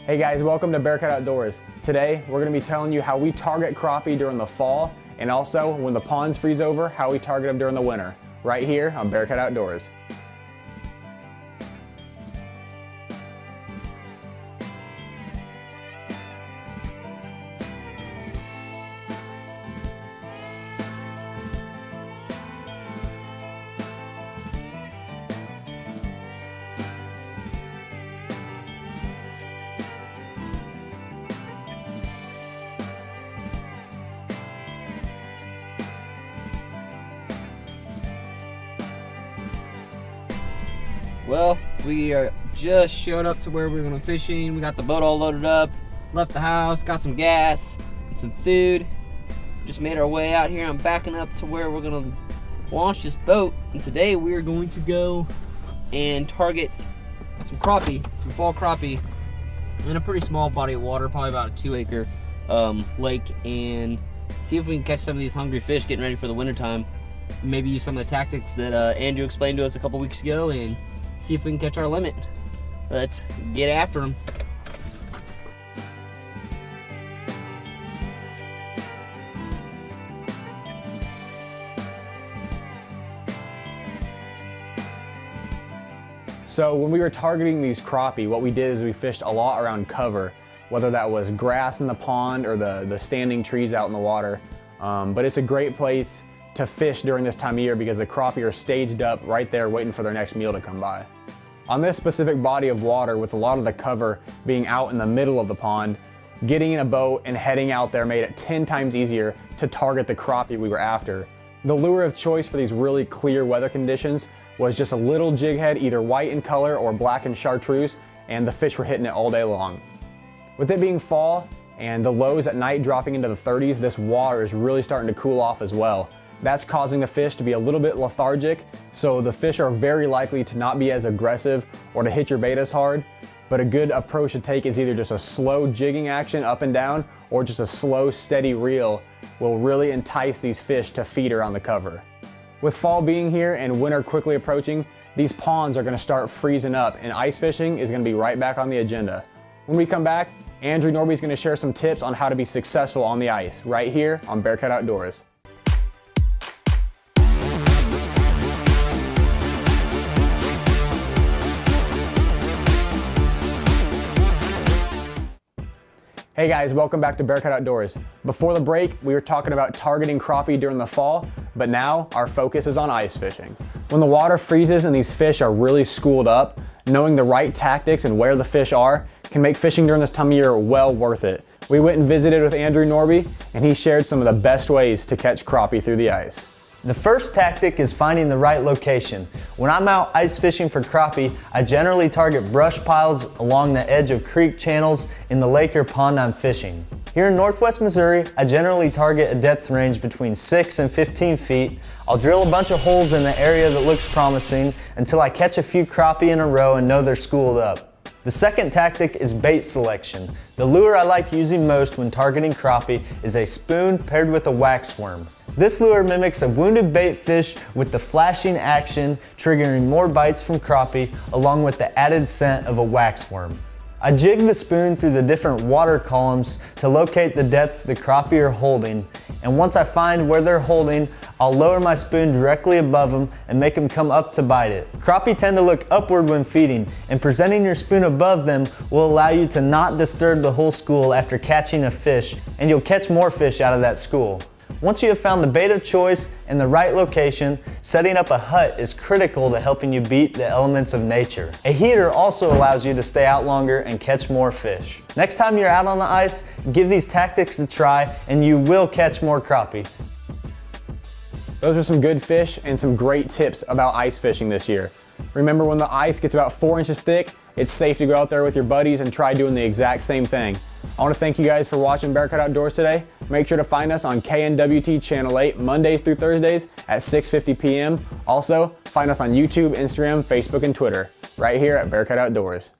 Hey guys, welcome to Bearcat Outdoors. Today, we're gonna be telling you how we target crappie during the fall, and also when the ponds freeze over, how we target them during the winter, right here on Bearcat Outdoors. Well, we are just showed up to where we're going fishing. We got the boat all loaded up, left the house, got some gas and some food. Just made our way out here. I'm backing up to where we're going to launch this boat. And today we are going to go and target some crappie, some fall crappie in a pretty small body of water, probably about a 2-acre lake, and see if we can catch some of these hungry fish getting ready for the winter time. Maybe use some of the tactics that Andrew explained to us a couple weeks ago and see if we can catch our limit. Let's get after them. So when we were targeting these crappie, what we did is we fished a lot around cover, whether that was grass in the pond or the standing trees out in the water. But it's a great place to fish during this time of year because the crappie are staged up right there waiting for their next meal to come by. On this specific body of water, with a lot of the cover being out in the middle of the pond, getting in a boat and heading out there made it 10 times easier to target the crappie we were after. The lure of choice for these really clear weather conditions was just a little jig head, either white in color or black in chartreuse, and the fish were hitting it all day long. With it being fall and the lows at night dropping into the 30s, this water is really starting to cool off as well. That's causing the fish to be a little bit lethargic, so the fish are very likely to not be as aggressive or to hit your bait as hard. But a good approach to take is either just a slow jigging action up and down or just a slow, steady reel will really entice these fish to feed around the cover. With fall being here and winter quickly approaching, these ponds are going to start freezing up and ice fishing is going to be right back on the agenda. When we come back, Andrew Norby is going to share some tips on how to be successful on the ice right here on Bearcat Outdoors. Hey guys, welcome back to Bearcat Outdoors. Before the break, we were talking about targeting crappie during the fall, but now our focus is on ice fishing. When the water freezes and these fish are really schooled up, knowing the right tactics and where the fish are can make fishing during this time of year well worth it. We went and visited with Andrew Norby, and he shared some of the best ways to catch crappie through the ice. The first tactic is finding the right location. When I'm out ice fishing for crappie, I generally target brush piles along the edge of creek channels in the lake or pond I'm fishing. Here in northwest Missouri, I generally target a depth range between 6 and 15 feet. I'll drill a bunch of holes in the area that looks promising until I catch a few crappie in a row and know they're schooled up. The second tactic is bait selection. The lure I like using most when targeting crappie is a spoon paired with a wax worm. This lure mimics a wounded bait fish with the flashing action, triggering more bites from crappie along with the added scent of a wax worm. I jig the spoon through the different water columns to locate the depth the crappie are holding, and once I find where they're holding, I'll lower my spoon directly above them and make them come up to bite it. Crappie tend to look upward when feeding, and presenting your spoon above them will allow you to not disturb the whole school after catching a fish, and you'll catch more fish out of that school. Once you have found the bait of choice and the right location, setting up a hut is critical to helping you beat the elements of nature. A heater also allows you to stay out longer and catch more fish. Next time you're out on the ice, give these tactics a try and you will catch more crappie. Those are some good fish and some great tips about ice fishing this year. Remember, when the ice gets about 4 inches thick, it's safe to go out there with your buddies and try doing the exact same thing. I want to thank you guys for watching Bearcat Outdoors today. Make sure to find us on KNWT Channel 8 Mondays through Thursdays at 6:50 p.m. Also, find us on YouTube, Instagram, Facebook, and Twitter right here at Bearcat Outdoors.